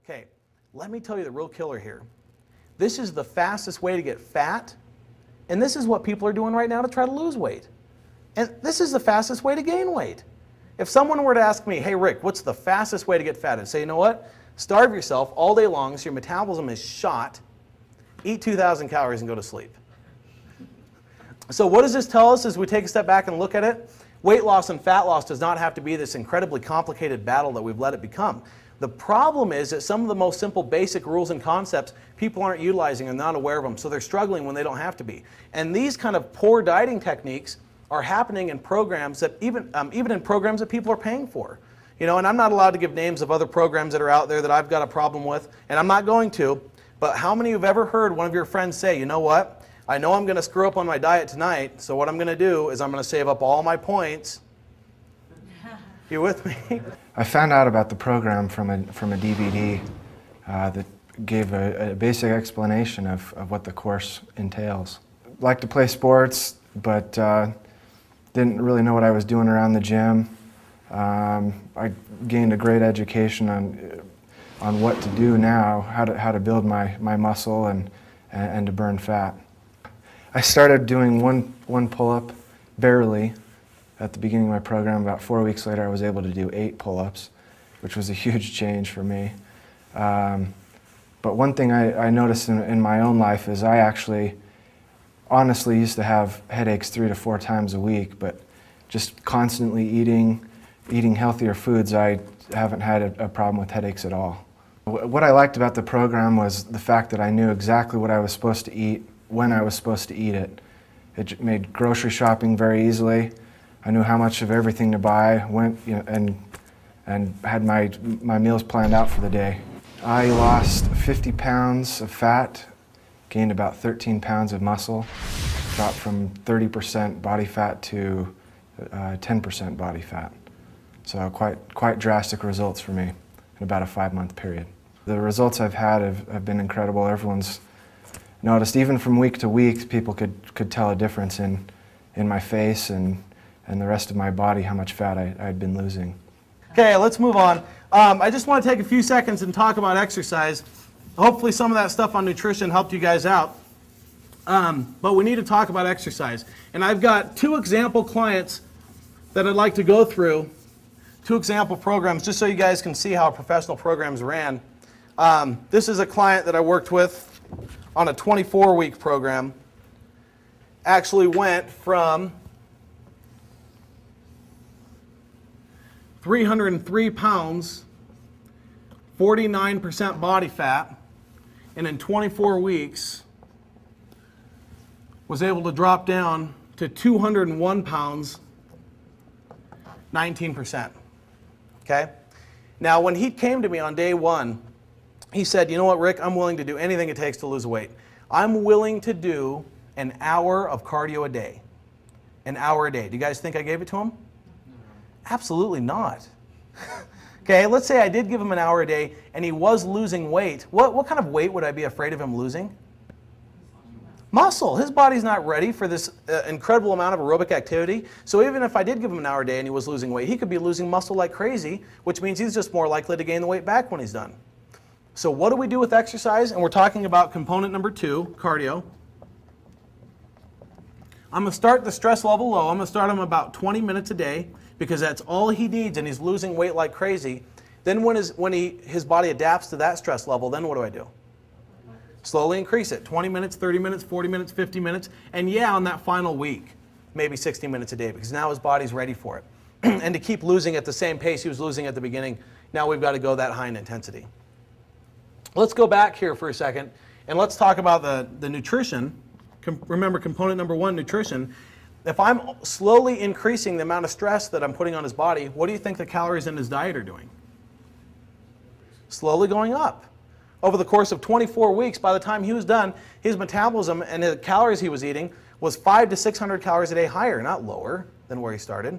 Okay, let me tell you the real killer here. This is the fastest way to get fat, and this is what people are doing right now to try to lose weight. And this is the fastest way to gain weight. If someone were to ask me, hey Rick, what's the fastest way to get fat? I'd say, you know what? Starve yourself all day long so your metabolism is shot, eat 2,000 calories and go to sleep. So what does this tell us as we take a step back and look at it? Weight loss and fat loss does not have to be this incredibly complicated battle that we've let it become. The problem is that some of the most simple basic rules and concepts people aren't utilizing and not aware of them, so they're struggling when they don't have to be. And these kind of poor dieting techniques are happening in programs that even in programs that people are paying for. You know, and I'm not allowed to give names of other programs that are out there that I've got a problem with, and I'm not going to, but how many of you have ever heard one of your friends say, you know what, I know I'm going to screw up on my diet tonight, so what I'm going to do is I'm going to save up all my points. You with me? I found out about the program from a DVD that gave a basic explanation of what the course entails. I like to play sports, but didn't really know what I was doing around the gym. I gained a great education on what to do now, how to build my muscle and to burn fat. I started doing one pull-up, barely, at the beginning of my program. About 4 weeks later, I was able to do 8 pull-ups, which was a huge change for me. But one thing I noticed in my own life is I actually honestly used to have headaches 3 to 4 times a week, but just constantly eating healthier foods, I haven't had a problem with headaches at all. What I liked about the program was the fact that I knew exactly what I was supposed to eat, when I was supposed to eat it. It made grocery shopping very easily. I knew how much of everything to buy, went, you know, and had my meals planned out for the day. I lost 50 pounds of fat, gained about 13 pounds of muscle, dropped from 30% body fat to 10% body fat. So quite drastic results for me in about a 5-month period. The results I've had have been incredible. Everyone's noticed, even from week to week, people could tell a difference in my face and the rest of my body, how much fat I'd been losing. Okay, let's move on. I just want to take a few seconds and talk about exercise. Hopefully some of that stuff on nutrition helped you guys out. But we need to talk about exercise. And I've got 2 example clients that I'd like to go through, 2 example programs, just so you guys can see how professional programs ran. This is a client that I worked with on a 24-week program. Actually went from 303 pounds, 49% body fat, and in 24 weeks was able to drop down to 201 pounds, 19%. Okay? Now, when he came to me on day 1, he said, you know what, Rick, I'm willing to do anything it takes to lose weight. I'm willing to do an hour of cardio a day. An hour a day. Do you guys think I gave it to him? No. Absolutely not. Okay, let's say I did give him an hour a day and he was losing weight. What kind of weight would I be afraid of him losing? Muscle. His body's not ready for this incredible amount of aerobic activity. So even if I did give him an hour a day and he was losing weight, he could be losing muscle like crazy, which means he's just more likely to gain the weight back when he's done. So what do we do with exercise? And we're talking about component number 2, cardio. I'm going to start the stress level low. I'm going to start him about 20 minutes a day because that's all he needs and he's losing weight like crazy. Then when his body adapts to that stress level, then what do I do? Slowly increase it. 20 minutes, 30 minutes, 40 minutes, 50 minutes. And yeah, on that final week, maybe 60 minutes a day because now his body's ready for it. And to keep losing at the same pace he was losing at the beginning, now we've got to go that high in intensity. Let's go back here for a second and let's talk about the nutrition. Remember component number 1, nutrition. If I'm slowly increasing the amount of stress that I'm putting on his body, what do you think the calories in his diet are doing? Slowly going up. Over the course of 24 weeks, by the time he was done, his metabolism and the calories he was eating was 500 to 600 calories a day higher, not lower than where he started.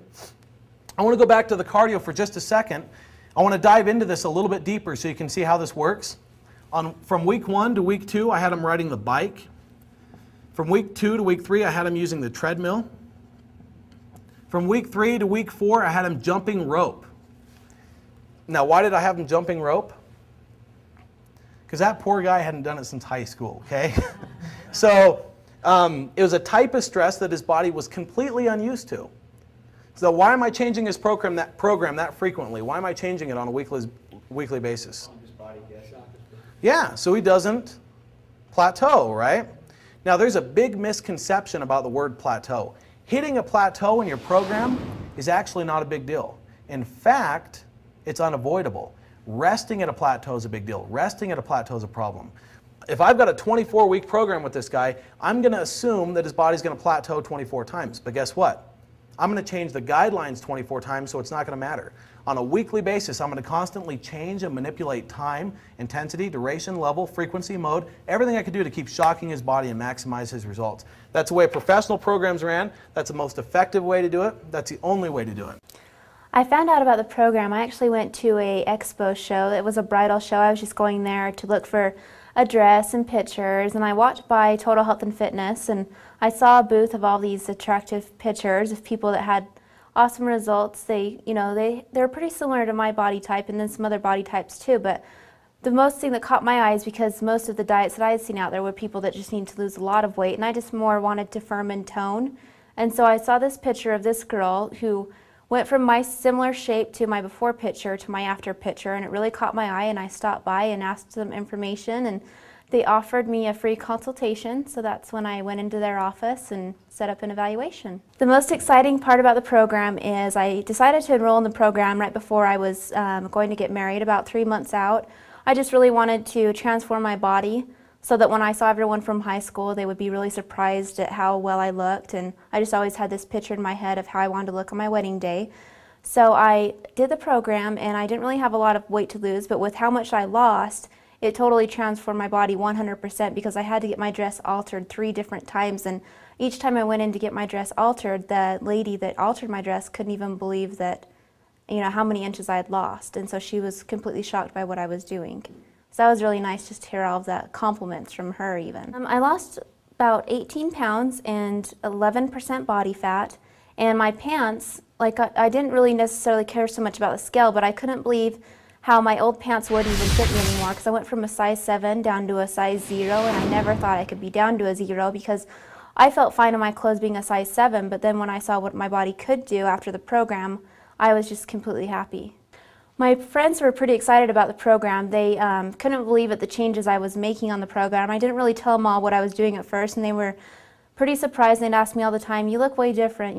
I want to go back to the cardio for just a second. I want to dive into this a little bit deeper so you can see how this works. From week 1 to week 2, I had him riding the bike. From week 2 to week 3, I had him using the treadmill. From week 3 to week 4, I had him jumping rope. Now, why did I have him jumping rope? because that poor guy hadn't done it since high school, okay? So it was a type of stress that his body was completely unused to. So why am I changing his program that frequently? Why am I changing it on a weekly basis? Yeah, so he doesn't plateau, right? Now there's a big misconception about the word plateau. Hitting a plateau in your program is actually not a big deal. In fact, it's unavoidable. Resting at a plateau is a big deal. Resting at a plateau is a problem. If I've got a 24-week program with this guy, I'm going to assume that his body's going to plateau 24 times. But guess what? I'm going to change the guidelines 24 times, so it's not going to matter. On a weekly basis, I'm going to constantly change and manipulate time, intensity, duration, level, frequency, mode, everything I can do to keep shocking his body and maximize his results. That's the way professional programs ran. That's the most effective way to do it. That's the only way to do it. I found out about the program. I actually went to a expo show. It was a bridal show. I was just going there to look for a dress and pictures, and I walked by Total Health and Fitness, and I saw a booth of all these attractive pictures of people that had awesome results. They're pretty similar to my body type and then some other body types too, but the most thing that caught my eye is because most of the diets that I had seen out there were people that just need to lose a lot of weight, and I just more wanted to firm and tone. And so I saw this picture of this girl who went from my similar shape to my before picture to my after picture, and it really caught my eye, and I stopped by and asked them information, and they offered me a free consultation, so that's when I went into their office and set up an evaluation. The most exciting part about the program is I decided to enroll in the program right before I was going to get married, about 3 months out. I just really wanted to transform my body so that when I saw everyone from high school, they would be really surprised at how well I looked, and I just always had this picture in my head of how I wanted to look on my wedding day. So I did the program, and I didn't really have a lot of weight to lose, but with how much I lost, it totally transformed my body 100% because I had to get my dress altered 3 different times, and each time I went in to get my dress altered, the lady that altered my dress couldn't even believe that, how many inches I had lost, and so she was completely shocked by what I was doing. So that was really nice just to hear all of the compliments from her even. I lost about 18 pounds and 11% body fat, and my pants, I didn't really necessarily care so much about the scale, but I couldn't believe how my old pants wouldn't even fit me anymore because I went from a size 7 down to a size 0, and I never thought I could be down to a 0 because I felt fine in my clothes being a size 7, but then when I saw what my body could do after the program, I was just completely happy. My friends were pretty excited about the program. They couldn't believe at the changes I was making on the program. I didn't really tell them all what I was doing at first, and they were pretty surprised. They'd ask me all the time, "You look way different,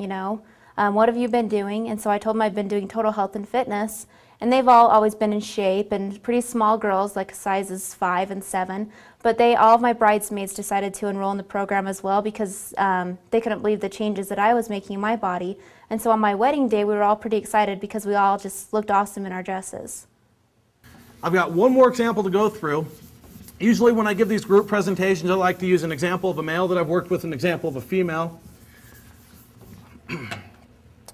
what have you been doing?" And so I told them I'd been doing Total Health and Fitness, and they've all always been in shape and pretty small girls, like sizes 5 and 7. But all of my bridesmaids decided to enroll in the program as well because they couldn't believe the changes that I was making in my body. And so on my wedding day, we were all pretty excited because we all just looked awesome in our dresses. I've got one more example to go through. Usually when I give these group presentations, I like to use an example of a male that I've worked with, an example of a female.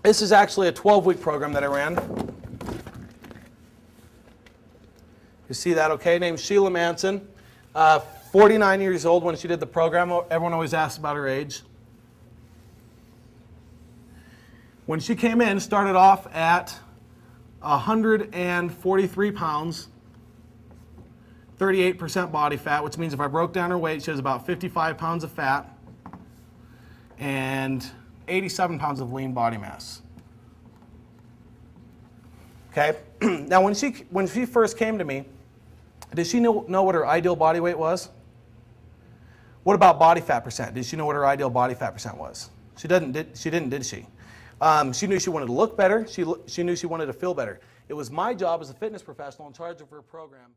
This is actually a 12-week program that I ran. You see that okay? Named Sheila Manson. 49 years old when she did the program. Everyone always asks about her age. When she came in, started off at 143 pounds, 38% body fat, which means if I broke down her weight, she has about 55 pounds of fat and 87 pounds of lean body mass. Okay? Now when she first came to me, did she know what her ideal body weight was? What about body fat percent? Did she know what her ideal body fat percent was? She didn't, did she? She knew she wanted to look better. She knew she wanted to feel better. It was my job as a fitness professional in charge of her program.